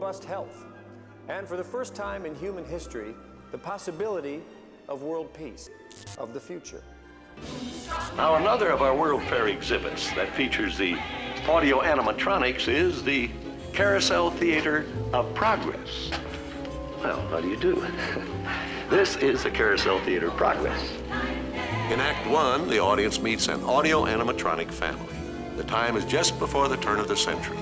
robust health, and for the first time in human history, the possibility of world peace, of the future. Now, another of our World Fair exhibits that features the audio animatronics is the Carousel Theater of Progress. Well, how do you do? This is the Carousel Theater of Progress. In Act 1, the audience meets an audio animatronic family. The time is just before the turn of the century.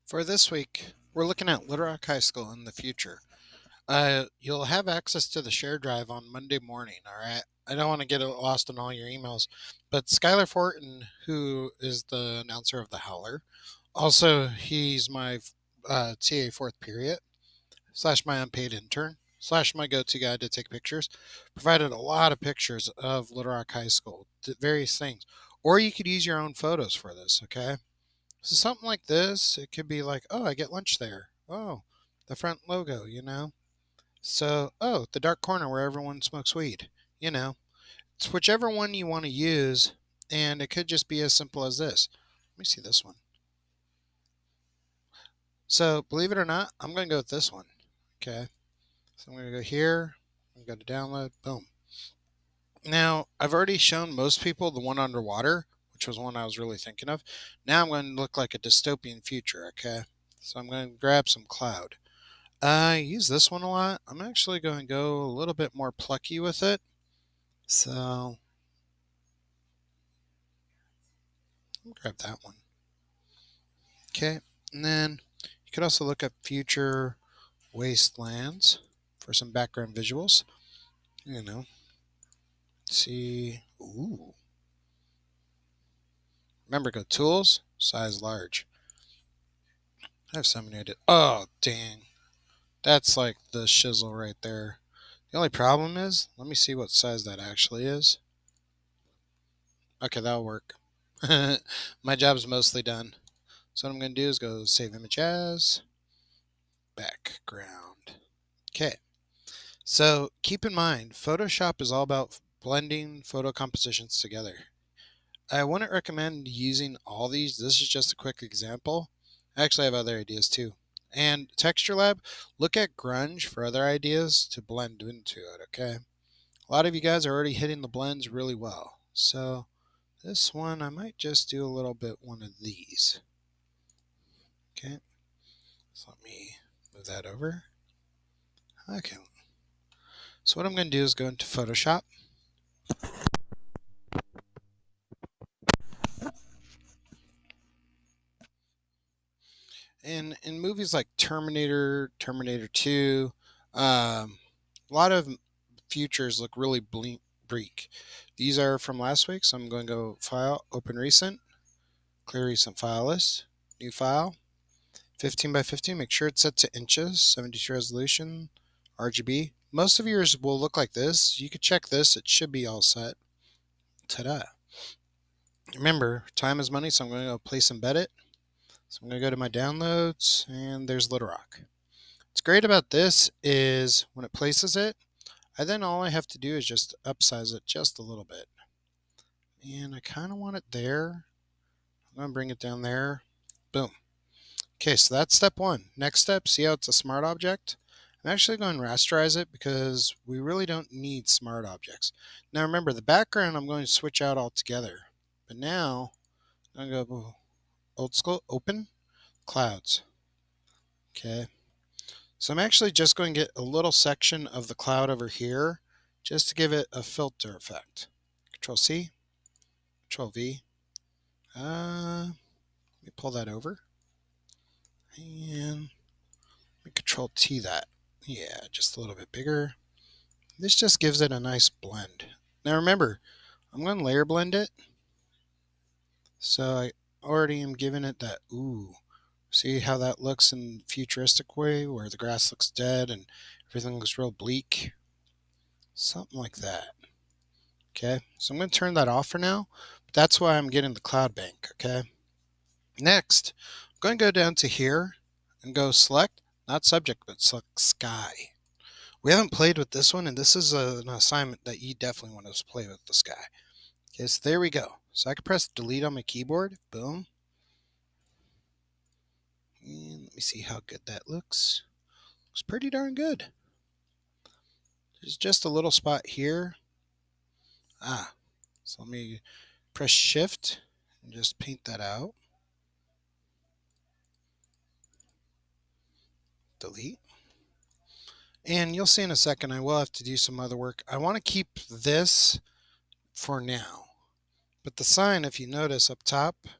For this week, we're looking at Littlerock High School in the future. You'll have access to the share drive on Monday morning, all right? I don't want to get it lost in all your emails, but Skylar Fortin, who is the announcer of the Howler, also he's my TA fourth period, / my unpaid intern, / my go-to guy to take pictures, provided a lot of pictures of Littlerock High School, various things. Or you could use your own photos for this, okay? So something like this, it could be like, oh, I get lunch there. Oh, the front logo, you know. So, oh, the dark corner where everyone smokes weed, you know. It's whichever one you want to use, and it could just be as simple as this. Let me see this one. So, believe it or not, I'm going to go with this one, okay. So I'm going to go here, I'm going to go to download, boom. Now, I've already shown most people the one underwater, which was one I was really thinking of. Now I'm going to look like a dystopian future, okay? So I'm going to grab some cloud. I use this one a lot. I'm actually going to go a little bit more plucky with it. So I'll grab that one. Okay, and then you could also look up future wastelands for some background visuals. You know, see, ooh. Remember, go tools, size large. I have so many ideas. Oh, dang. That's like the shizzle right there. The only problem is, let me see what size that actually is. Okay, that'll work. My job's mostly done. So what I'm going to do is go save image as background. Okay. So keep in mind, Photoshop is all about blending photo compositions together. I wouldn't recommend using all these. This is just a quick example. I actually have other ideas too. And Texture Lab, look at Grunge for other ideas to blend into it, okay? A lot of you guys are already hitting the blends really well. So this one, I might just do a little bit one of these. Okay, so let me move that over. Okay, so what I'm going to do is go into Photoshop. And in movies like Terminator, Terminator 2, a lot of futures look really bleak. These are from last week, so I'm going to go File, Open Recent, Clear Recent File List, New File, 15 by 15. Make sure it's set to inches, 72 resolution, RGB. Most of yours will look like this. You could check this. It should be all set. Ta-da. Remember, time is money, so I'm going to go place embed it. So I'm going to go to my downloads, and there's Littlerock. What's great about this is when it places it, all I have to do is just upsize it just a little bit. And I kind of want it there. I'm going to bring it down there. Boom. Okay, so that's step one. Next step, see how it's a smart object? I'm actually going to rasterize it because we really don't need smart objects. Now remember, the background I'm going to switch out altogether. But now, I'm going to go old school, open, clouds. Okay. So I'm actually just going to get a little section of the cloud over here just to give it a filter effect. Control C, Control V. Let me pull that over. And let me Control T that. Yeah, just a little bit bigger. This just gives it a nice blend. Now remember, I'm going to layer blend it. So I already am giving it that, ooh. See how that looks in futuristic way where the grass looks dead and Everything looks real bleak. Something like that. Okay, so I'm going to turn that off for now. But that's why I'm getting the cloud bank, okay? Next, I'm going to go down to here and go select, not subject, but select sky. We haven't played with this one, and this is an assignment that you definitely want to play with the sky. Okay, so there we go. So I can press delete on my keyboard. Boom. And let me see how good that looks. Looks pretty darn good. There's just a little spot here. So let me press shift and just paint that out. Delete. And you'll see in a second, I will have to do some other work. I want to keep this for now. But the sign, if you notice up top, I'm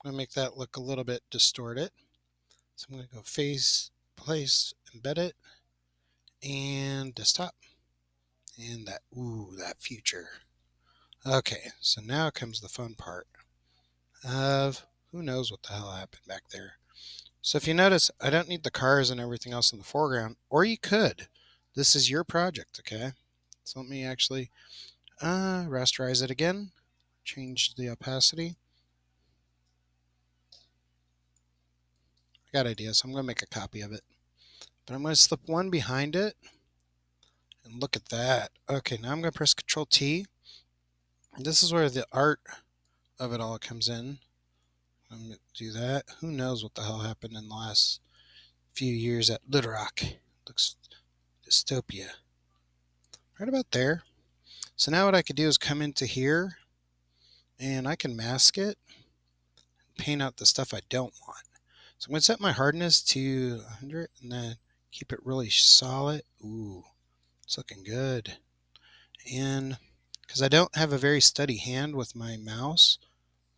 going to make that look a little bit distorted. So I'm going to go face, place, embed it, and desktop. And that, ooh, that future. Okay, so now comes the fun part of who knows what the hell happened back there. So if you notice, I don't need the cars and everything else in the foreground, or you could. This is your project, okay? So let me actually rasterize it again, change the opacity. I got ideas, so I'm going to make a copy of it. But I'm going to slip one behind it, and look at that. Okay, now I'm going to press Control T. This is where the art of it all comes in. I'm going to do that. Who knows what the hell happened in the last few years at Littlerock. Looks dystopia. Right about there. So now what I could do is come into here, and I can mask it, paint out the stuff I don't want. So I'm going to set my hardness to 100 and then keep it really solid. Ooh, it's looking good. And because I don't have a very steady hand with my mouse,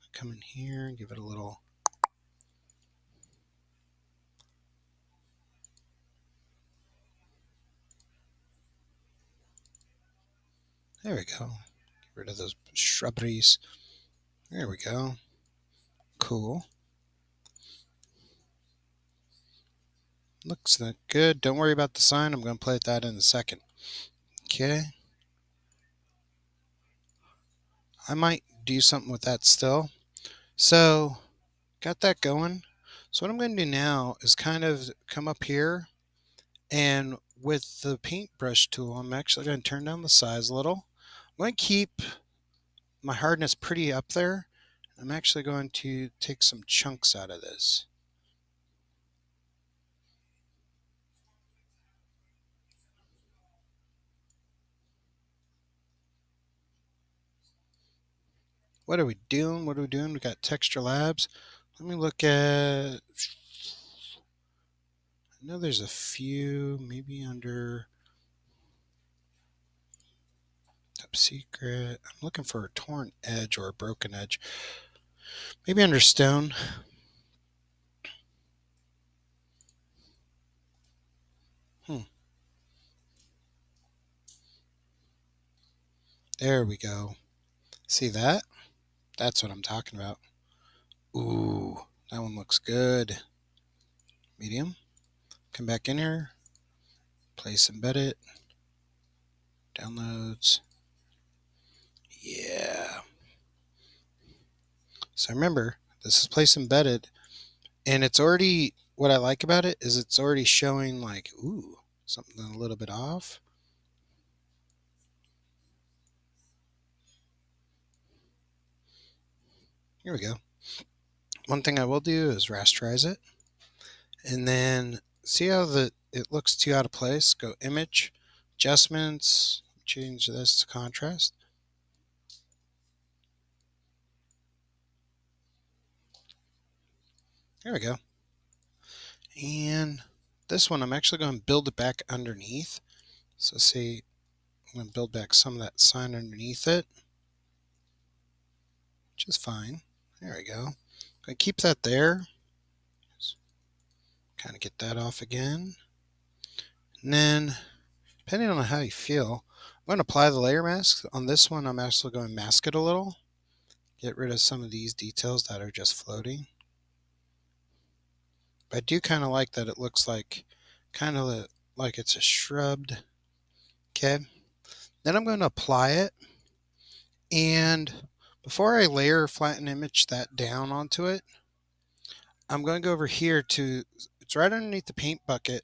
I come in here and give it a little. There we go. Get rid of those shrubberies. There we go. Cool. Looks good. Don't worry about the sign. I'm going to play with that in a second. Okay. I might do something with that still. So, got that going. So what I'm going to do now is kind of come up here, and with the paintbrush tool, I'm actually going to turn down the size a little. I'm going to keep my hardness pretty up there. I'm actually going to take some chunks out of this. What are we doing? What are we doing? We got Texture Labs. Let me look at... I know there's a few, maybe under Top Secret. I'm looking for a torn edge or a broken edge. Maybe under Stone. There we go. See that? That's what I'm talking about. Ooh, that one looks good. Medium. Come back in here. Place embedded. Downloads. Yeah. So remember, this is place embedded, and it's already, what I like about it is it's already showing like, ooh, something a little bit off. Here we go. One thing I will do is rasterize it, and then see how it looks too out of place. Go image, adjustments, change this to contrast. There we go. And this one, I'm actually going to build it back underneath. So see, I'm going to build back some of that sign underneath it, which is fine. There we go. I'm going to keep that there. Just kind of get that off again. And then, depending on how you feel, I'm going to apply the layer mask. On this one, I'm actually going to mask it a little. Get rid of some of these details that are just floating. But I do kind of like that it looks like kind of like it's a shrubbed. Okay. Then I'm going to apply it. And before I layer flatten image that down onto it, I'm going to go over here to, it's right underneath the paint bucket.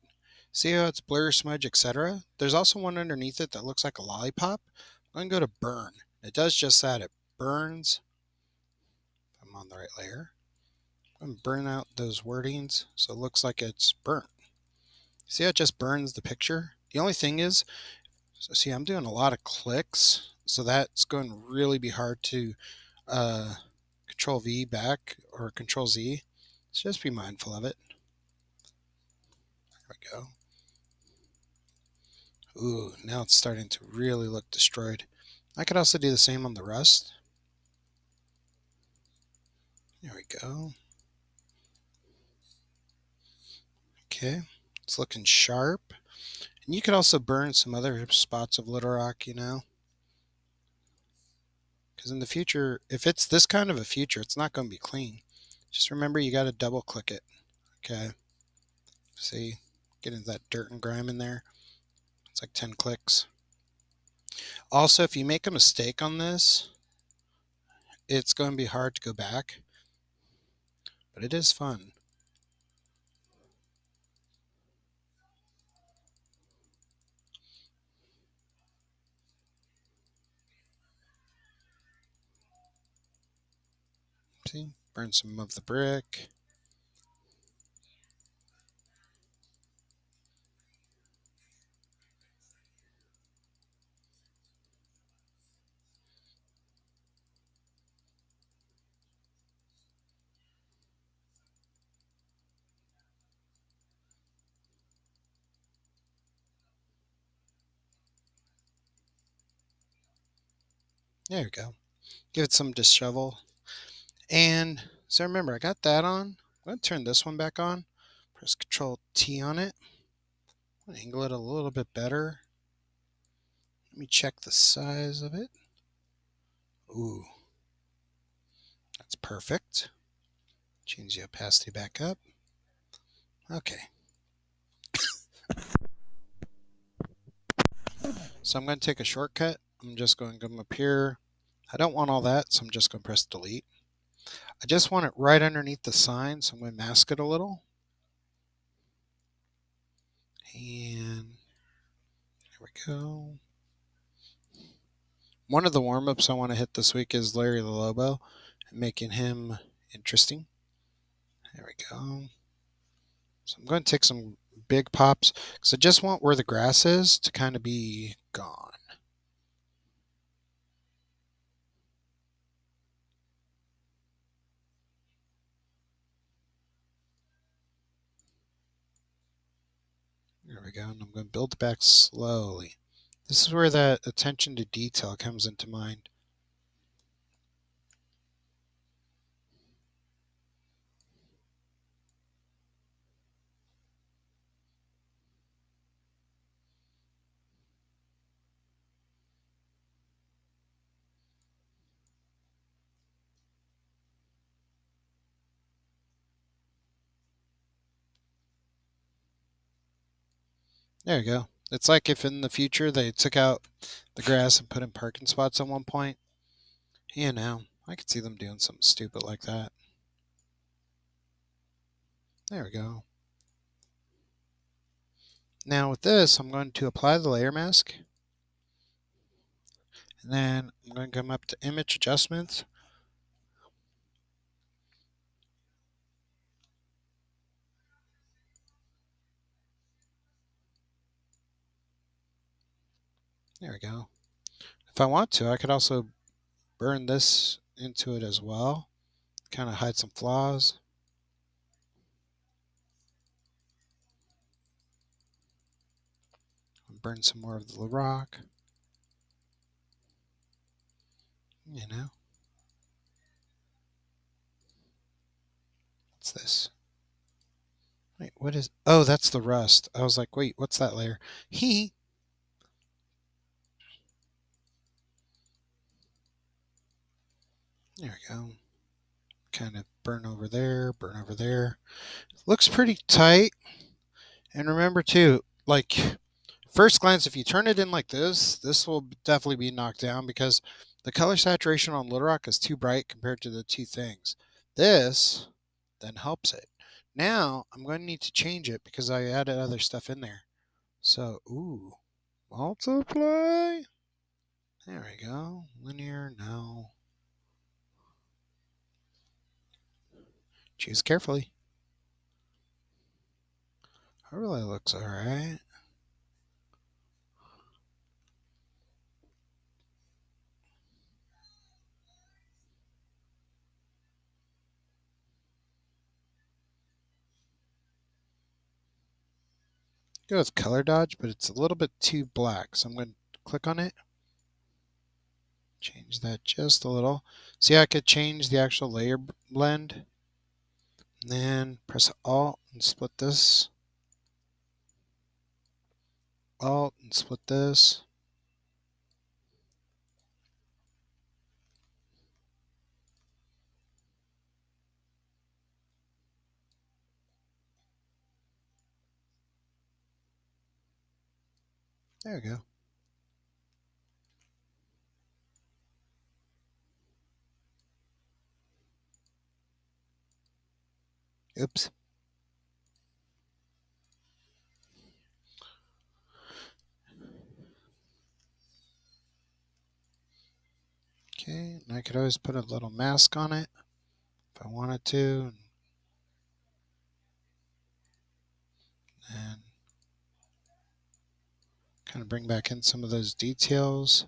See how it's blur, smudge, etc.? There's also one underneath it that looks like a lollipop. I'm going to go to burn. It does just that. It burns. I'm on the right layer. I'm going to burn out those wordings so it looks like it's burnt. See how it just burns the picture? The only thing is, so see, I'm doing a lot of clicks, so that's going to really be hard to Control V back or Control Z. So just be mindful of it. There we go. Ooh, now it's starting to really look destroyed. I could also do the same on the rust. There we go. Okay, it's looking sharp. And you could also burn some other spots of Littlerock, you know. Because in the future, if it's this kind of a future, it's not going to be clean. Just remember you got to double click it. Okay. See, getting that dirt and grime in there. It's like 10 clicks. Also, if you make a mistake on this, it's going to be hard to go back. But it is fun. See, burn some of the brick. There we go. Give it some dishevel. And so remember, I got that on. I'm going to turn this one back on. Press Control T on it. I'm going to angle it a little bit better. Let me check the size of it. Ooh, that's perfect. Change the opacity back up. Okay. So I'm going to take a shortcut. I'm just going to come up here. I don't want all that, so I'm just going to press delete. I just want it right underneath the sign, so I'm going to mask it a little. And there we go. One of the warm-ups I want to hit this week is Larry the Lobo, making him interesting. There we go. So I'm going to take some big pops, because I just want where the grass is to kind of be gone. There we go, and I'm going to build it back slowly. This is where that attention to detail comes into mind. There you go. It's like if in the future they took out the grass and put in parking spots at one point. You know, I could see them doing something stupid like that. There we go. Now with this, I'm going to apply the layer mask. And then I'm going to come up to image adjustments. There we go. If I want to, I could also burn this into it as well. Kind of hide some flaws. Burn some more of the rock. You know. What's this? Wait, what is... Oh, that's the rust. I was like, wait, what's that layer? There we go. Kind of burn over there, burn over there. Looks pretty tight. And remember too, like, first glance, if you turn it in like this will definitely be knocked down because the color saturation on Littlerock is too bright compared to the two things. This then helps it. Now I'm going to need to change it because I added other stuff in there. So, ooh, multiply. There we go. Linear, no. Choose carefully. That really looks alright. Go with color dodge, but it's a little bit too black. So I'm going to click on it. Change that just a little. See, I could change the actual layer blend. And then press Alt and split this. Alt and split this. There we go. Oops. Okay, and I could always put a little mask on it if I wanted to. And kind of bring back in some of those details.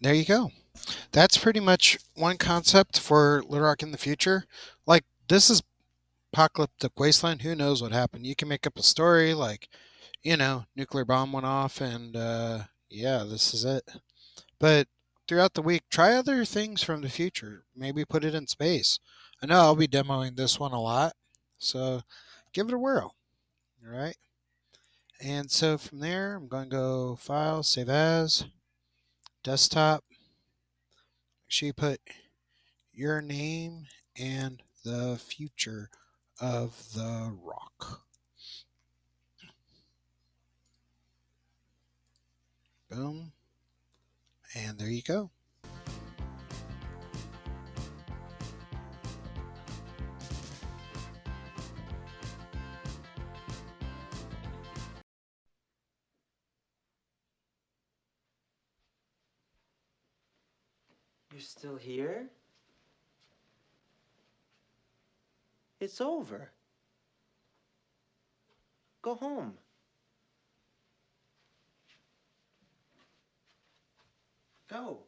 There you go. That's pretty much one concept for Littlerock in the future. Like, this is apocalyptic wasteland. Who knows what happened? You can make up a story like, nuclear bomb went off and yeah, this is it. But throughout the week, try other things from the future. Maybe put it in space. I know I'll be demoing this one a lot, so give it a whirl. All right. And so from there, I'm going to go File, Save As, Desktop. Make sure you put your name and the future of the rock. Boom. And there you go. You're still here? It's over. Go home. Go.